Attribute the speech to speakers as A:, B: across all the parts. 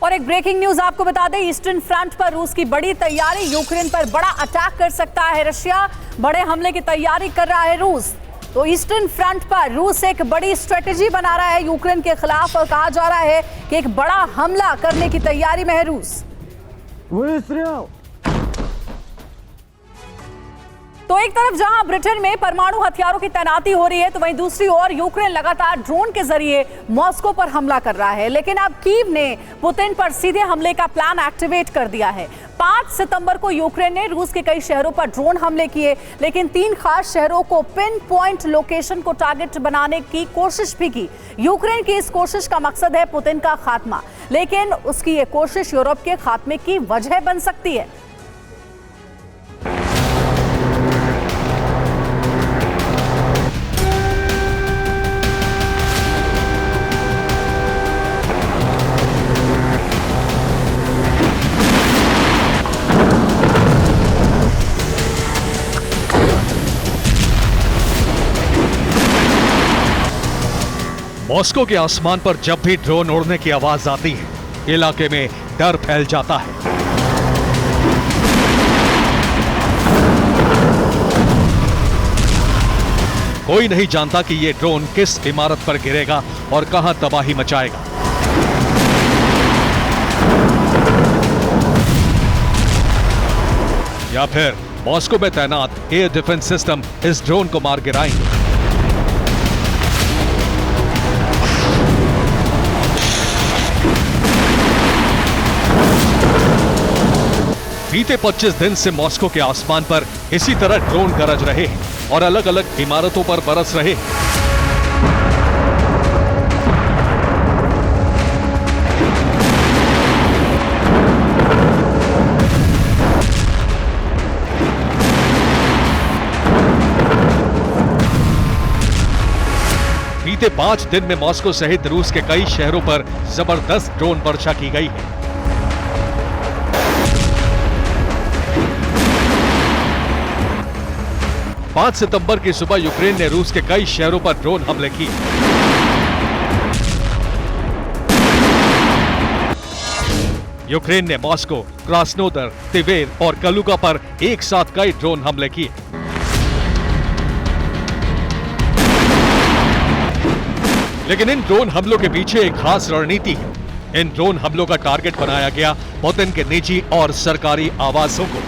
A: और एक breaking news आपको बता दें, ईस्टर्न फ्रंट पर रूस की बड़ी तैयारी, यूक्रेन पर बड़ा अटैक कर सकता है रशिया, बड़े हमले की तैयारी कर रहा है रूस। तो ईस्टर्न फ्रंट पर रूस एक बड़ी स्ट्रेटेजी बना रहा है यूक्रेन के खिलाफ और कहा जा रहा है कि एक बड़ा हमला करने की तैयारी में है रूस। तो एक तरफ जहां ब्रिटेन में परमाणु हथियारों की तैनाती हो रही है, तो वहीं दूसरी ओर यूक्रेन लगातार ड्रोन के जरिए मॉस्को पर हमला कर रहा है। लेकिन अब कीव ने पुतिन पर सीधे हमले का प्लान एक्टिवेट कर दिया है। 5 सितंबर को यूक्रेन ने रूस के कई शहरों पर ड्रोन हमले किए, लेकिन 3 खास शहरों को पिन पॉइंट लोकेशन को टारगेट बनाने की कोशिश भी की। यूक्रेन की इस कोशिश का मकसद है पुतिन का खात्मा, लेकिन उसकी ये कोशिश यूरोप के खात्मे की वजह बन सकती है।
B: मॉस्को के आसमान पर जब भी ड्रोन उड़ने की आवाज आती है, इलाके में डर फैल जाता है। कोई नहीं जानता कि ये ड्रोन किस इमारत पर गिरेगा और कहां तबाही मचाएगा। या फिर मॉस्को में तैनात एयर डिफेंस सिस्टम इस ड्रोन को मार गिराएंगे। बीते 25 दिन से मॉस्को के आसमान पर इसी तरह ड्रोन गरज रहे हैं और अलग अलग इमारतों पर बरस रहे हैं। बीते 5 दिन में मॉस्को सहित रूस के कई शहरों पर जबरदस्त ड्रोन वर्षा की गई है। पांच सितंबर की सुबह यूक्रेन ने रूस के कई शहरों पर ड्रोन हमले किए। यूक्रेन ने मॉस्को, क्रास्नोदर, तिवेर और कलुगा पर एक साथ कई ड्रोन हमले किए। लेकिन इन ड्रोन हमलों के पीछे एक खास रणनीति है। इन ड्रोन हमलों का टारगेट बनाया गया पुतिन के निजी और सरकारी आवासों को।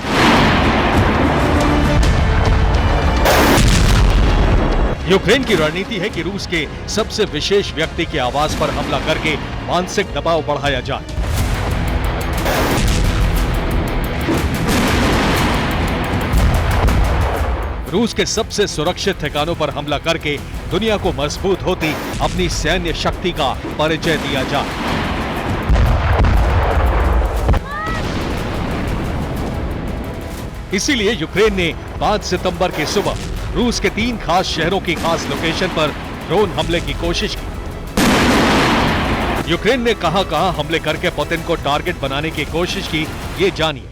B: यूक्रेन की रणनीति है कि रूस के सबसे विशेष व्यक्ति के आवास पर हमला करके मानसिक दबाव बढ़ाया जाए। रूस के सबसे सुरक्षित ठिकानों पर हमला करके दुनिया को मजबूत होती अपनी सैन्य शक्ति का परिचय दिया जाए। इसीलिए यूक्रेन ने 5 सितंबर की सुबह रूस के 3 खास शहरों की खास लोकेशन पर ड्रोन हमले की कोशिश की। यूक्रेन ने कहां हमले करके पुतिन को टारगेट बनाने की कोशिश की, ये जानिए।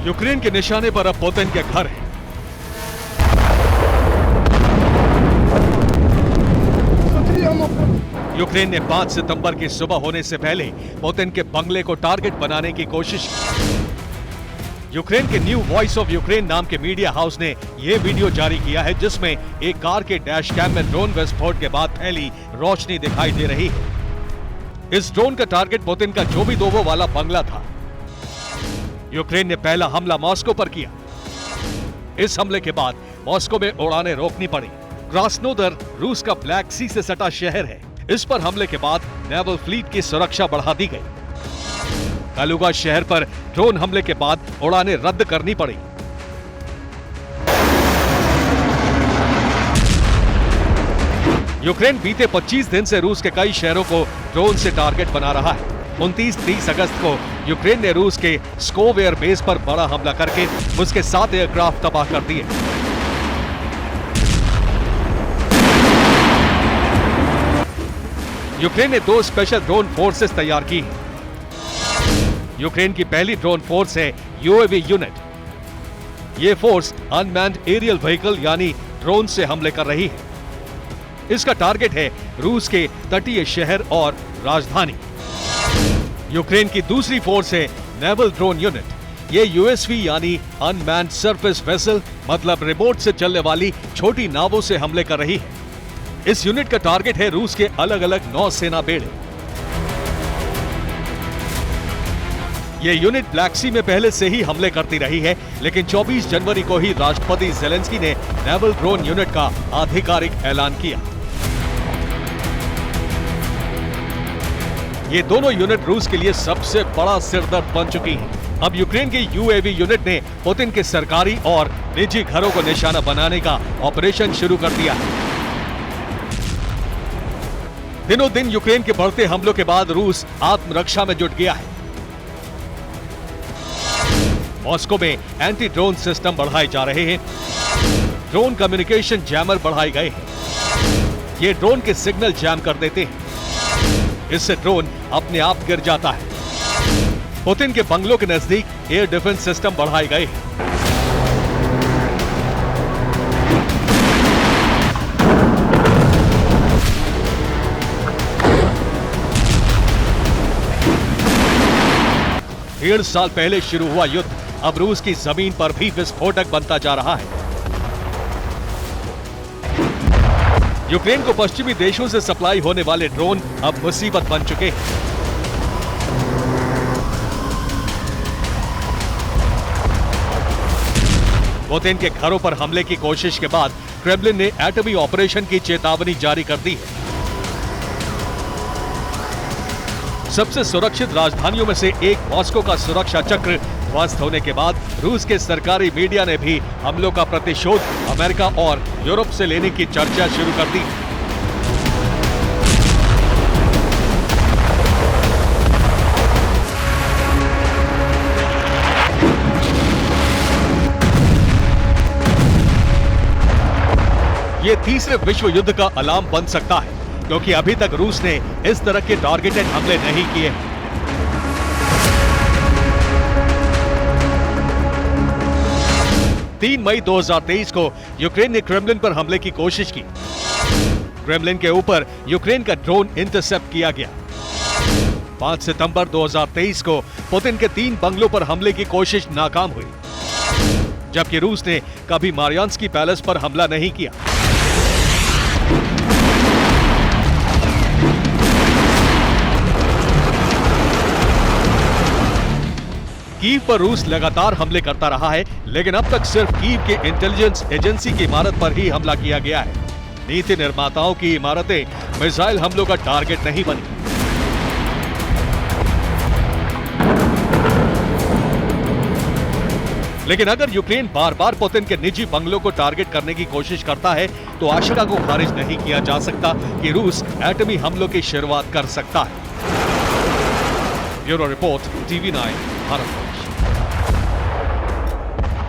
B: यूक्रेन के निशाने पर अब पुतिन के घर है। यूक्रेन ने 5 सितंबर की सुबह होने से पहले पुतिन के बंगले को टारगेट बनाने की कोशिश की। यूक्रेन के न्यू वॉइस ऑफ यूक्रेन नाम के मीडिया हाउस ने यह वीडियो जारी किया है, जिसमें एक कार के डैश कैम में ड्रोन विस्फोट के बाद फैली रोशनी दिखाई दे रही है। इस ड्रोन का टारगेट पुतिन का जो भी दोवो वाला बंगला था। यूक्रेन ने पहला हमला मॉस्को पर किया। इस हमले के बाद मॉस्को में उड़ानें रोकनी पड़ी। क्रास्नोदर रूस का ब्लैक सी से सटा शहर है। इस पर हमले के बाद नेवल फ्लीट की सुरक्षा बढ़ा दी गई। कलुगा शहर पर ड्रोन हमले के बाद उड़ानें रद्द करनी पड़ी। यूक्रेन बीते 25 दिन से रूस के कई शहरों को ड्रोन से टारगेट बना रहा है। 29-30 अगस्त को यूक्रेन ने रूस के स्कोव एयर बेस पर बड़ा हमला करके उसके 7 एयरक्राफ्ट तबाह कर दिए। यूक्रेन ने 2 स्पेशल ड्रोन फोर्सेस तैयार की हैं। यूक्रेन की पहली ड्रोन फोर्स है यूएवी यूनिट। ये फोर्स अनमैन्ड एरियल व्हीकल यानी ड्रोन से हमले कर रही है। इसका टारगेट है रूस के तटीय शहर और राजधानी। यूक्रेन की दूसरी फोर्स है नेवल ड्रोन यूनिट। ये यूएसवी यानी अनमैन्ड सरफेस वेसल मतलब रिमोट से चलने वाली छोटी नावों से हमले कर रही है। इस यूनिट का टारगेट है रूस के अलग अलग नौसेना बेड़े। ये यूनिट ब्लैक सी में पहले से ही हमले करती रही है, लेकिन 24 जनवरी को ही राष्ट्रपति जेलेंस्की ने नेवल ड्रोन यूनिट का आधिकारिक ऐलान किया। ये दोनों यूनिट रूस के लिए सबसे बड़ा सिरदर्द बन चुकी हैं। अब यूक्रेन की यूएवी यूनिट ने पुतिन के सरकारी और निजी घरों को निशाना बनाने का ऑपरेशन शुरू कर दिया है। दिनों दिन यूक्रेन के बढ़ते हमलों के बाद रूस आत्मरक्षा में जुट गया है। मॉस्को में एंटी ड्रोन सिस्टम बढ़ाए जा रहे हैं। ड्रोन कम्युनिकेशन जैमर बढ़ाए गए हैं। ये ड्रोन के सिग्नल जैम कर देते हैं। इससे ड्रोन अपने आप गिर जाता है। पुतिन के बंगलों के नजदीक एयर डिफेंस सिस्टम बढ़ाए गए हैं। डेढ़ साल पहले शुरू हुआ युद्ध अब रूस की जमीन पर भी विस्फोटक बनता जा रहा है। यूक्रेन को पश्चिमी देशों से सप्लाई होने वाले ड्रोन अब मुसीबत बन चुके हैं। पुतिन के घरों पर हमले की कोशिश के बाद क्रेमलिन ने एटमी ऑपरेशन की चेतावनी जारी कर दी है। सबसे सुरक्षित राजधानियों में से एक मॉस्को का सुरक्षा चक्र ध्वस्त होने के बाद रूस के सरकारी मीडिया ने भी हमलों का प्रतिशोध अमेरिका और यूरोप से लेने की चर्चा शुरू कर दी। ये तीसरे विश्व युद्ध का अलार्म बन सकता है, क्योंकि अभी तक रूस ने इस तरह के टारगेटेड हमले नहीं किए हैं। 3 मई 2023 को यूक्रेन ने क्रेमलिन पर हमले की कोशिश की। क्रेमलिन के ऊपर यूक्रेन का ड्रोन इंटरसेप्ट किया गया। 5 सितंबर 2023 को पुतिन के 3 बंगलों पर हमले की कोशिश नाकाम हुई, जबकि रूस ने कभी मारियान्स्की पैलेस पर हमला नहीं किया। कीव पर रूस लगातार हमले करता रहा है, लेकिन अब तक सिर्फ कीव के इंटेलिजेंस एजेंसी की इमारत पर ही हमला किया गया है। नीति निर्माताओं की इमारतें मिसाइल हमलों का टारगेट नहीं बनी। लेकिन अगर यूक्रेन बार बार पुतिन के निजी बंगलों को टारगेट करने की कोशिश करता है, तो आशंका को खारिज नहीं किया जा सकता कि रूस एटमी हमलों की शुरुआत कर सकता है। Bureau report, TV9 Bharat.